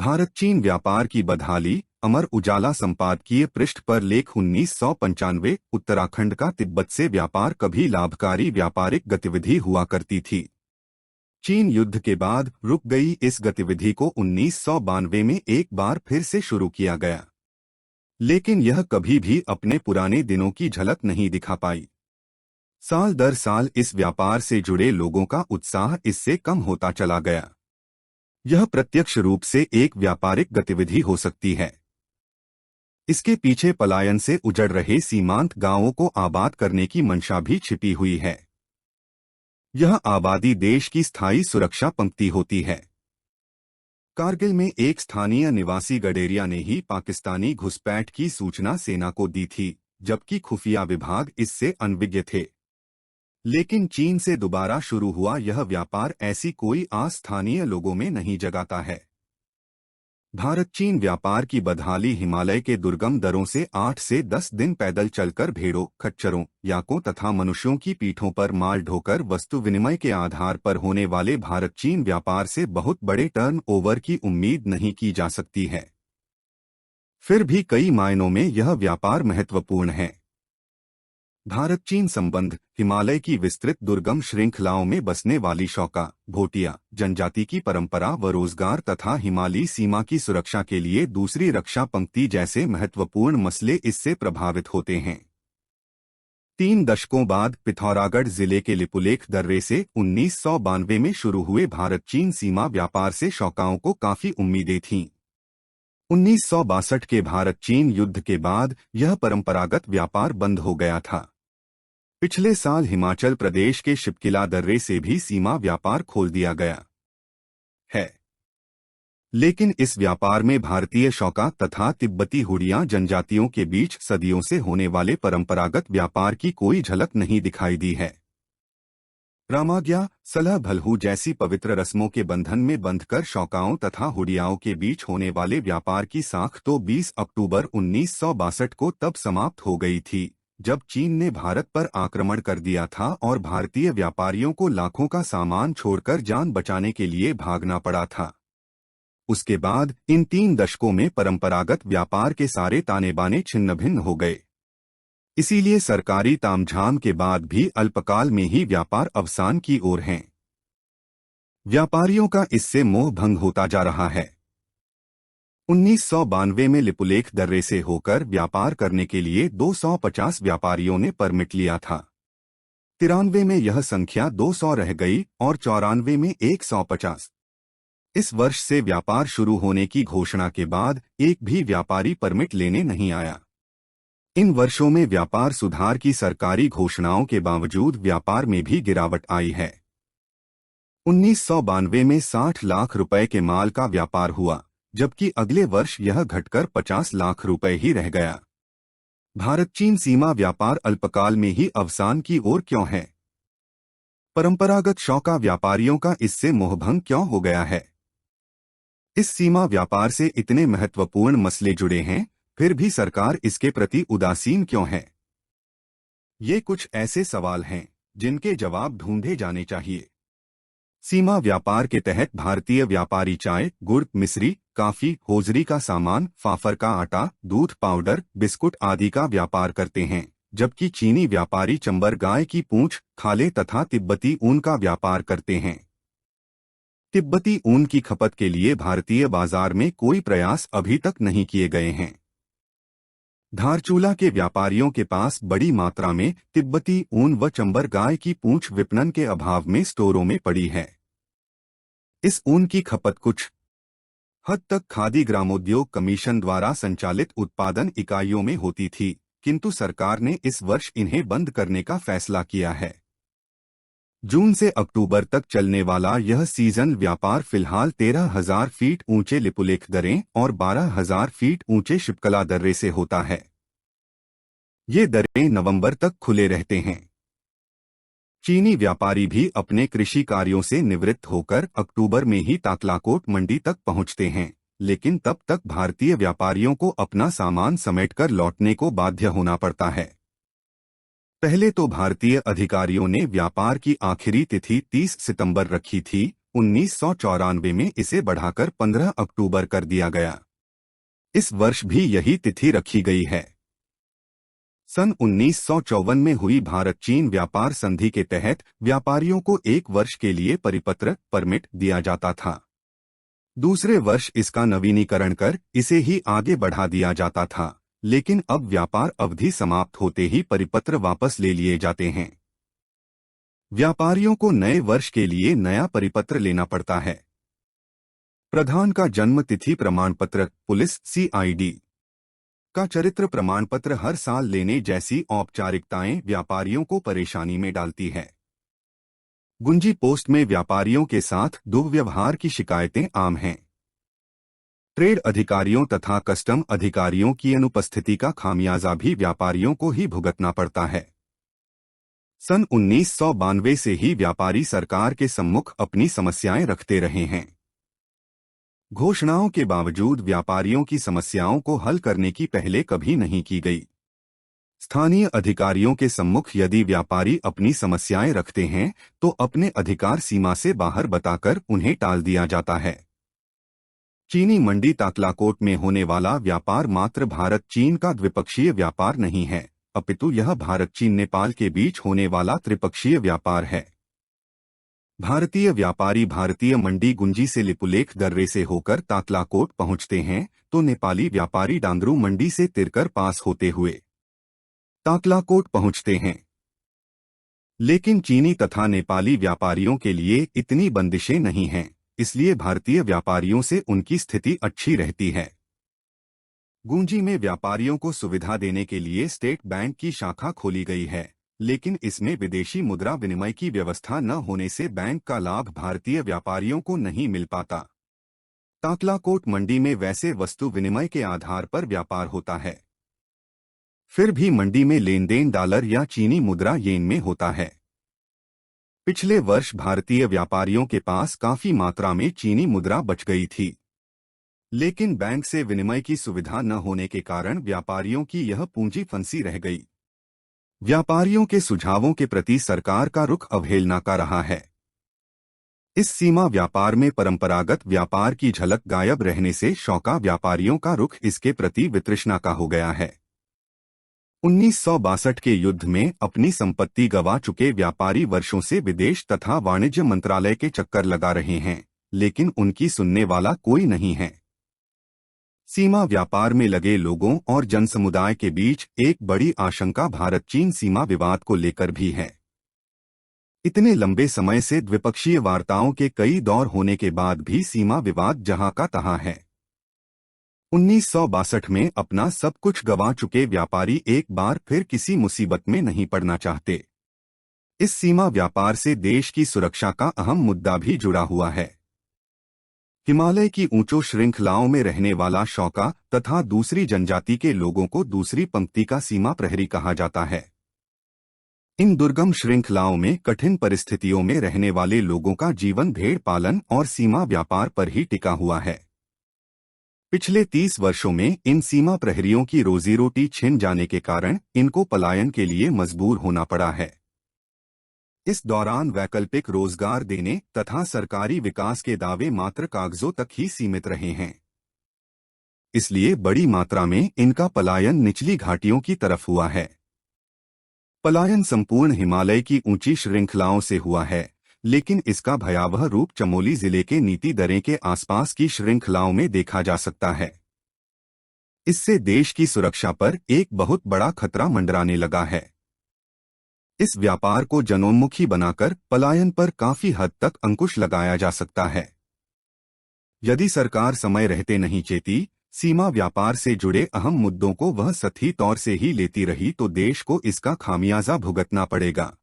भारत चीन व्यापार की बदहाली। अमर उजाला संपादकीय पृष्ठ पर लेख 1995। उत्तराखंड का तिब्बत से व्यापार कभी लाभकारी व्यापारिक गतिविधि हुआ करती थी। चीन युद्ध के बाद रुक गई इस गतिविधि को 1992 में एक बार फिर से शुरू किया गया, लेकिन यह कभी भी अपने पुराने दिनों की झलक नहीं दिखा पाई। साल दर साल इस व्यापार से जुड़े लोगों का उत्साह इससे कम होता चला गया। यह प्रत्यक्ष रूप से एक व्यापारिक गतिविधि हो सकती है। इसके पीछे पलायन से उजड़ रहे सीमांत गांवों को आबाद करने की मंशा भी छिपी हुई है। यह आबादी देश की स्थायी सुरक्षा पंक्ति होती है। कारगिल में एक स्थानीय निवासी गडेरिया ने ही पाकिस्तानी घुसपैठ की सूचना सेना को दी थी, जबकि खुफिया विभाग इससे अनभिज्ञ थे। लेकिन चीन से दोबारा शुरू हुआ यह व्यापार ऐसी कोई आस स्थानीय लोगों में नहीं जगाता है। भारत चीन व्यापार की बदहाली हिमालय के दुर्गम दरों से 8 से 10 दिन पैदल चलकर भेड़ों, खच्चरों, याकों तथा मनुष्यों की पीठों पर माल ढोकर वस्तु विनिमय के आधार पर होने वाले भारत चीन व्यापार से बहुत बड़े टर्नओवर की उम्मीद नहीं की जा सकती है। फिर भी कई मायनों में यह व्यापार महत्वपूर्ण है। भारत चीन संबंध हिमालय की विस्तृत दुर्गम श्रृंखलाओं में बसने वाली शौका, भोटिया जनजाति की परंपरा व रोजगार तथा हिमालयी सीमा की सुरक्षा के लिए दूसरी रक्षा पंक्ति जैसे महत्वपूर्ण मसले इससे प्रभावित होते हैं। 3 दशकों बाद पिथौरागढ़ जिले के लिपुलेख दर्रे से 1992 में शुरू हुए भारत चीन सीमा व्यापार से शौकाओं को काफी उम्मीदें थीं। 1962 के भारत चीन युद्ध के बाद यह परंपरागत व्यापार बंद हो गया था। पिछले साल हिमाचल प्रदेश के शिपकिला दर्रे से भी सीमा व्यापार खोल दिया गया है, लेकिन इस व्यापार में भारतीय शौका तथा तिब्बती हुडिया जनजातियों के बीच सदियों से होने वाले परंपरागत व्यापार की कोई झलक नहीं दिखाई दी है। रामाज्ञा, सलह भलहू जैसी पवित्र रस्मों के बंधन में बंधकर शौकाओं तथा हुडियाओं के बीच होने वाले व्यापार की साख तो 20 अक्टूबर 1962 को तब समाप्त हो गई थी, जब चीन ने भारत पर आक्रमण कर दिया था और भारतीय व्यापारियों को लाखों का सामान छोड़कर जान बचाने के लिए भागना पड़ा था। उसके बाद इन 3 दशकों में परंपरागत व्यापार के सारे ताने बाने छिन्न भिन्न हो गए। इसीलिए सरकारी तामझाम के बाद भी अल्पकाल में ही व्यापार अवसान की ओर हैं। व्यापारियों का इससे मोह भंग होता जा रहा है। 1992 में लिपुलेख दर्रे से होकर व्यापार करने के लिए 250 व्यापारियों ने परमिट लिया था। 93 में यह संख्या 200 रह गई और 94 में 150। इस वर्ष से व्यापार शुरू होने की घोषणा के बाद एक भी व्यापारी परमिट लेने नहीं आया। इन वर्षों में व्यापार सुधार की सरकारी घोषणाओं के बावजूद व्यापार में भी गिरावट आई है। 1992 में 60 लाख रुपए के माल का व्यापार हुआ, जबकि अगले वर्ष यह घटकर 50 लाख रुपए ही रह गया। भारत चीन सीमा व्यापार अल्पकाल में ही अवसान की ओर क्यों है? परंपरागत शौका व्यापारियों का इससे मोहभंग क्यों हो गया है? इस सीमा व्यापार से इतने महत्वपूर्ण मसले जुड़े हैं, फिर भी सरकार इसके प्रति उदासीन क्यों है? ये कुछ ऐसे सवाल हैं जिनके जवाब ढूंढे जाने चाहिए। सीमा व्यापार के तहत भारतीय व्यापारी चाय, गुड़, मिश्री, काफी, होजरी का सामान, फाफर का आटा, दूध पाउडर, बिस्कुट आदि का व्यापार करते हैं, जबकि चीनी व्यापारी चंबर, गाय की पूंछ, खाले तथा तिब्बती ऊन का व्यापार करते हैं। तिब्बती ऊन की खपत के लिए भारतीय बाजार में कोई प्रयास अभी तक नहीं किए गए हैं। धारचूला के व्यापारियों के पास बड़ी मात्रा में तिब्बती ऊन व चंबर गाय की पूंछ विपणन के अभाव में स्टोरों में पड़ी है। इस ऊन की खपत कुछ हद तक खादी ग्रामोद्योग कमीशन द्वारा संचालित उत्पादन इकाइयों में होती थी, किंतु सरकार ने इस वर्ष इन्हें बंद करने का फैसला किया है। जून से अक्टूबर तक चलने वाला यह सीजन व्यापार फिलहाल 13,000 फीट ऊंचे लिपुलेख दर्रे और 12,000 फीट ऊंचे शिपकला दर्रे से होता है। ये दर्रे नवंबर तक खुले रहते हैं। चीनी व्यापारी भी अपने कृषि कार्यों से निवृत्त होकर अक्टूबर में ही ताकलाकोट मंडी तक पहुंचते हैं, लेकिन तब तक भारतीय व्यापारियों को अपना सामान समेटकर लौटने को बाध्य होना पड़ता है। पहले तो भारतीय अधिकारियों ने व्यापार की आखिरी तिथि 30 सितंबर रखी थी, 1994 में इसे बढ़ाकर 15 अक्टूबर कर दिया गया। इस वर्ष भी यही तिथि रखी गई है। सन 1954 में हुई भारत चीन व्यापार संधि के तहत व्यापारियों को 1 वर्ष के लिए परिपत्र परमिट दिया जाता था। दूसरे वर्ष इसका नवीनीकरण कर इसे ही आगे बढ़ा दिया जाता था, लेकिन अब व्यापार अवधि समाप्त होते ही परिपत्र वापस ले लिए जाते हैं। व्यापारियों को नए वर्ष के लिए नया परिपत्र लेना पड़ता है। प्रधान का जन्म तिथि प्रमाण पत्र, पुलिस CID का चरित्र प्रमाण पत्र हर साल लेने जैसी औपचारिकताएं व्यापारियों को परेशानी में डालती है। गुंजी पोस्ट में व्यापारियों के साथ दुर्व्यवहार की शिकायतें आम हैं। ट्रेड अधिकारियों तथा कस्टम अधिकारियों की अनुपस्थिति का खामियाजा भी व्यापारियों को ही भुगतना पड़ता है। सन 1992 से ही व्यापारी सरकार के सम्मुख अपनी समस्याएं रखते रहे हैं। घोषणाओं के बावजूद व्यापारियों की समस्याओं को हल करने की पहले कभी नहीं की गई। स्थानीय अधिकारियों के सम्मुख यदि व्यापारी अपनी समस्याएं रखते हैं तो अपने अधिकार सीमा से बाहर बताकर उन्हें टाल दिया जाता है। चीनी मंडी तातलाकोट में होने वाला व्यापार मात्र भारत चीन का द्विपक्षीय व्यापार नहीं है, अपितु यह भारत चीन नेपाल के बीच होने वाला त्रिपक्षीय व्यापार है। भारतीय व्यापारी भारतीय मंडी गुंजी से लिपुलेख दर्रे से होकर तातलाकोट पहुंचते हैं तो नेपाली व्यापारी डांगरू मंडी से तिरकर पास होते हुए तातलाकोट पहुंचते हैं। लेकिन चीनी तथा नेपाली व्यापारियों के लिए इतनी बंदिशें नहीं हैं, इसलिए भारतीय व्यापारियों से उनकी स्थिति अच्छी रहती है। गुंजी में व्यापारियों को सुविधा देने के लिए स्टेट बैंक की शाखा खोली गई है, लेकिन इसमें विदेशी मुद्रा विनिमय की व्यवस्था न होने से बैंक का लाभ भारतीय व्यापारियों को नहीं मिल पाता। तातलाकोट मंडी में वैसे वस्तु विनिमय के आधार पर व्यापार होता है, फिर भी मंडी में लेन देन डॉलर या चीनी मुद्रा येन में होता है। पिछले वर्ष भारतीय व्यापारियों के पास काफी मात्रा में चीनी मुद्रा बच गई थी, लेकिन बैंक से विनिमय की सुविधा न होने के कारण व्यापारियों की यह पूंजी फंसी रह गई। व्यापारियों के सुझावों के प्रति सरकार का रुख अवहेलना का रहा है। इस सीमा व्यापार में परंपरागत व्यापार की झलक गायब रहने से शौका व्यापारियों का रुख इसके प्रति वितृष्णा का हो गया है। 1962 के युद्ध में अपनी संपत्ति गंवा चुके व्यापारी वर्षों से विदेश तथा वाणिज्य मंत्रालय के चक्कर लगा रहे हैं, लेकिन उनकी सुनने वाला कोई नहीं है। सीमा व्यापार में लगे लोगों और जनसमुदाय के बीच एक बड़ी आशंका भारत चीन सीमा विवाद को लेकर भी है। इतने लंबे समय से द्विपक्षीय वार्ताओं के कई दौर होने के बाद भी सीमा विवाद जहां का तहां है। 1962 में अपना सब कुछ गंवा चुके व्यापारी एक बार फिर किसी मुसीबत में नहीं पड़ना चाहते। इस सीमा व्यापार से देश की सुरक्षा का अहम मुद्दा भी जुड़ा हुआ है। हिमालय की ऊंचो श्रृंखलाओं में रहने वाला शौका तथा दूसरी जनजाति के लोगों को दूसरी पंक्ति का सीमा प्रहरी कहा जाता है। इन दुर्गम श्रृंखलाओं में कठिन परिस्थितियों में रहने वाले लोगों का जीवन भेड़ पालन और सीमा व्यापार पर ही टिका हुआ है। पिछले 30 वर्षों में इन सीमा प्रहरियों की रोजी रोटी छिन जाने के कारण इनको पलायन के लिए मजबूर होना पड़ा है। इस दौरान वैकल्पिक रोजगार देने तथा सरकारी विकास के दावे मात्र कागजों तक ही सीमित रहे हैं। इसलिए बड़ी मात्रा में इनका पलायन निचली घाटियों की तरफ हुआ है। पलायन संपूर्ण हिमालय की ऊंची श्रृंखलाओं से हुआ है, लेकिन इसका भयावह रूप चमोली जिले के नीति दर्रे के आसपास की श्रृंखलाओं में देखा जा सकता है। इससे देश की सुरक्षा पर एक बहुत बड़ा खतरा मंडराने लगा है। इस व्यापार को जनोन्मुखी बनाकर पलायन पर काफी हद तक अंकुश लगाया जा सकता है। यदि सरकार समय रहते नहीं चेती, सीमा व्यापार से जुड़े अहम मुद्दों को वह सतही तौर से ही लेती रही तो देश को इसका खामियाजा भुगतना पड़ेगा।